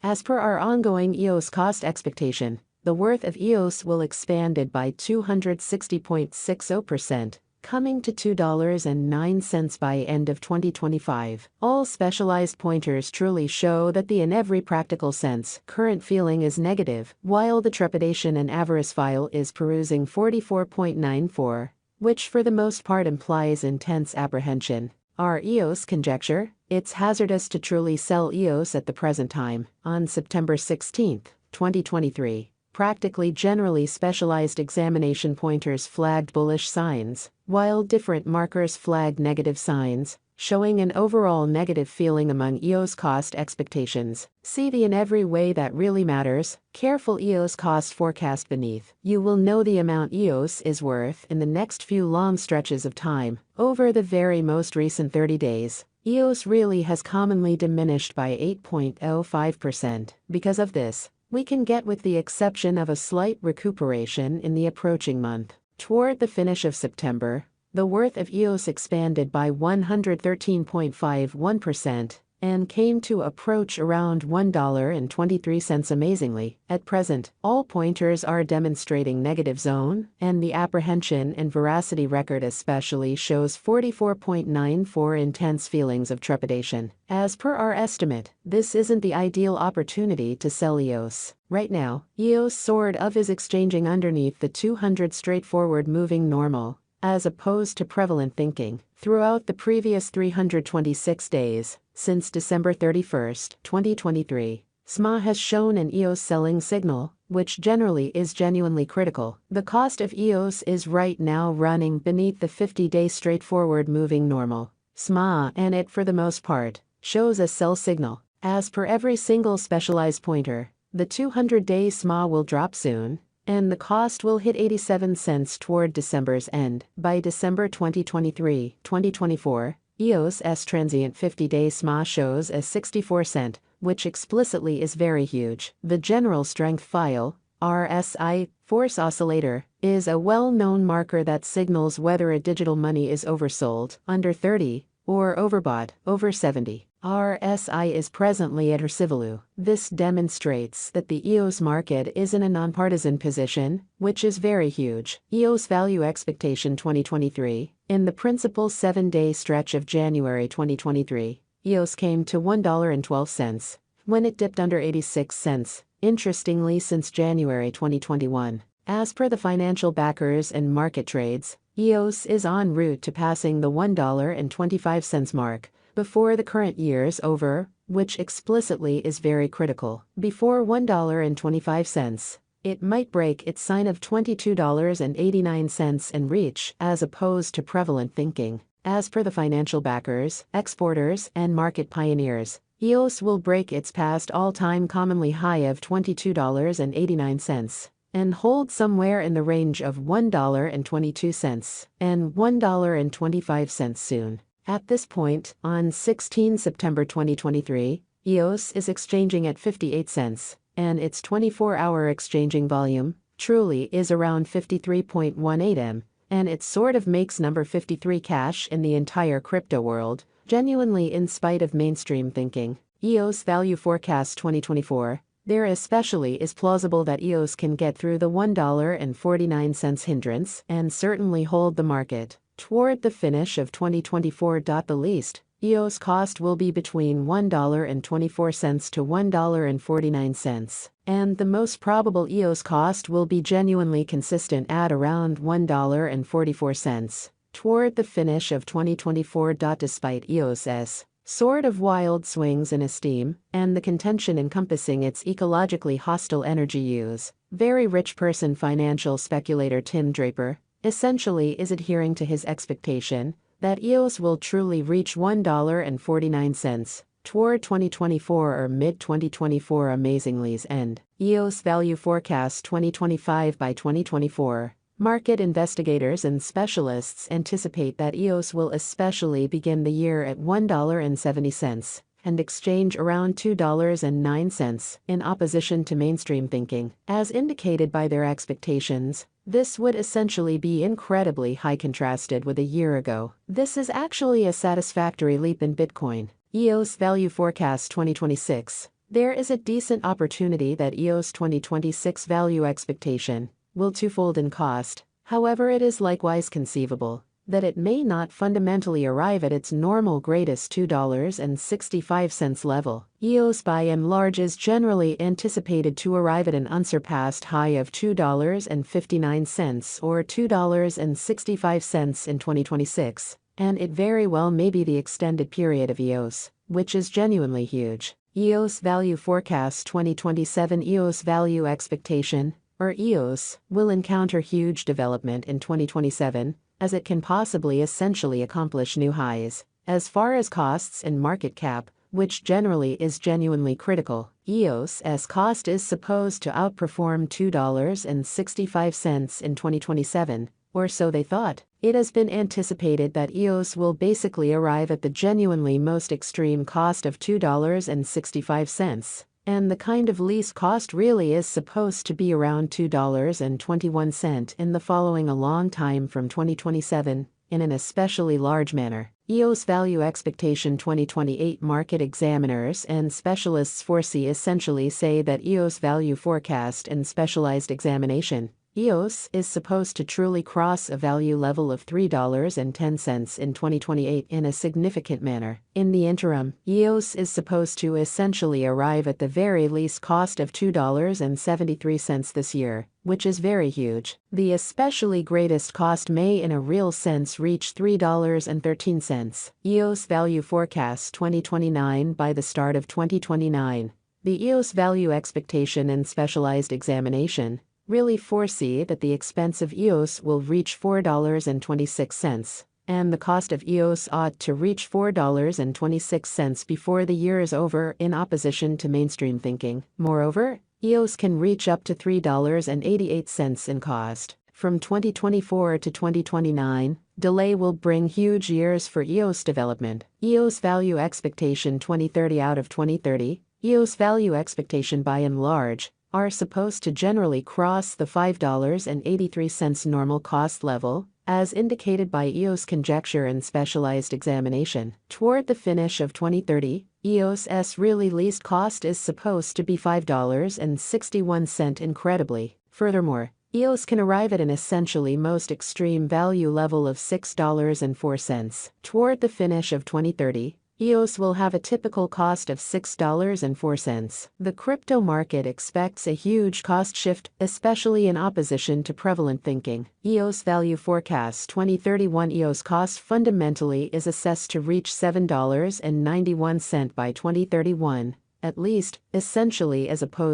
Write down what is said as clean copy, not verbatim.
As per our ongoing EOS cost expectation, the worth of EOS will expanded by 260.60%, coming to $2.09 by end of 2025. All specialized pointers truly show that in every practical sense, current feeling is negative, while the trepidation and avarice file is perusing 44.94, which for the most part implies intense apprehension. Our EOS conjecture: it's hazardous to truly sell EOS at the present time. On September 16, 2023, practically generally specialized examination pointers flagged bullish signs, while different markers flagged negative signs, showing an overall negative feeling among EOS cost expectations. See in every way that really matters. Careful EOS cost forecast beneath. You will know the amount EOS is worth in the next few long stretches of time. Over the very most recent 30 days, EOS really has commonly diminished by 8.05%. Because of this, we can get with the exception of a slight recuperation in the approaching month. Toward the finish of September, the worth of EOS expanded by 113.51% and came to approach around $1.23 amazingly. At present, all pointers are demonstrating negative zone, and the apprehension and veracity record especially shows 44.94 intense feelings of trepidation. As per our estimate, this isn't the ideal opportunity to sell EOS. Right now, EOS sort of is exchanging underneath the 200 straightforward moving normal, as opposed to prevalent thinking. Throughout the previous 326 days, since December 31, 2023, SMA has shown an EOS selling signal, which generally is genuinely critical. The cost of EOS is right now running beneath the 50-day straightforward moving normal. SMA, and it for the most part, shows a sell signal. As per every single specialized pointer, the 200-day SMA will drop soon, and the cost will hit 87 cents toward December's end. By December 2023-2024, EOS's transient 50-day SMA shows a 64 cent, which explicitly is very huge. The general strength file, RSI, force oscillator, is a well-known marker that signals whether a digital money is oversold, under 30, or overbought, over 70. RSI is presently at Hercivalu. This demonstrates that the EOS market is in a nonpartisan position, which is very huge. EOS value expectation 2023. In the principal 7-day stretch of January 2023, EOS came to $1.12, when it dipped under 86 cents, interestingly since January 2021. As per the financial backers and market trades, EOS is en route to passing the $1.25 mark before the current year's over, which explicitly is very critical. Before $1.25, it might break its sign of $22.89 and reach, as opposed to prevalent thinking. As per the financial backers, exporters, and market pioneers, EOS will break its past all-time commonly high of $22.89 and hold somewhere in the range of $1.22 and $1.25 soon. At this point, on 16 September 2023, EOS is exchanging at 58 cents, and its 24-hour exchanging volume truly is around 53.18 M, and it sort of makes number 53 cash in the entire crypto world, genuinely in spite of mainstream thinking. EOS value forecast 2024. There especially is plausible that EOS can get through the $1.49 hindrance and certainly hold the market toward the finish of 2024. The least EOS cost will be between $1.24 to $1.49, and the most probable EOS cost will be genuinely consistent at around $1.44 toward the finish of 2024. Despite EOS's sort of wild swings in esteem and the contention encompassing its ecologically hostile energy use, very rich person financial speculator Tim Draper essentially is adhering to his expectation that EOS will truly reach $1.49 toward 2024 or mid-2024 amazingly's end. EOS value forecast 2025. By 2024, market investigators and specialists anticipate that EOS will especially begin the year at $1.70 and exchange around $2.09 in opposition to mainstream thinking. As indicated by their expectations, this would essentially be incredibly high contrasted with a year ago. This is actually a satisfactory leap in Bitcoin. EOS value forecast 2026. there is a decent opportunity that EOS 2026 value expectation will twofold in cost. However, it is likewise conceivable that it may not fundamentally arrive at its normal greatest $2.65 level. EOS by and large is generally anticipated to arrive at an unsurpassed high of $2.59 or $2.65 in 2026, and it very well may be the extended period of EOS, which is genuinely huge. EOS Value Forecast 2027 EOS Value Expectation, or EOS, will encounter huge development in 2027, as it can possibly essentially accomplish new highs. As far as costs and market cap, which generally is genuinely critical, EOS's cost is supposed to outperform $2.65 in 2027, or so they thought. It has been anticipated that EOS will basically arrive at the genuinely most extreme cost of $2.65. And the kind of lease cost really is supposed to be around $2.21 in the following a long time from 2027, in an especially large manner. EOS Value Expectation 2028 market examiners and specialists foresee essentially say that EOS Value Forecast and Specialized Examination, EOS is supposed to truly cross a value level of $3.10 in 2028 in a significant manner. In the interim, EOS is supposed to essentially arrive at the very least cost of $2.73 this year, which is very huge. The especially greatest cost may in a real sense reach $3.13. EOS Value Forecast 2029 by the start of 2029. The EOS Value Expectation and Specialized Examination really foresee that the expense of EOS will reach $4.26, and the cost of EOS ought to reach $4.26 before the year is over, in opposition to mainstream thinking. Moreover, EOS can reach up to $3.88 in cost. From 2024 to 2029, delay will bring huge years for EOS development. EOS Value Expectation 2030 out of 2030, EOS Value Expectation by and large are supposed to generally cross the $5.83 normal cost level, as indicated by EOS conjecture and specialized examination. Toward the finish of 2030, EOS's really least cost is supposed to be $5.61 incredibly. Furthermore, EOS can arrive at an essentially most extreme value level of $6.04. Toward the finish of 2030, EOS will have a typical cost of $6.04. The crypto market expects a huge cost shift, especially in opposition to prevalent thinking. EOS Value Forecast 2031 EOS cost fundamentally is assessed to reach $7.91 by 2031, at least, essentially as opposed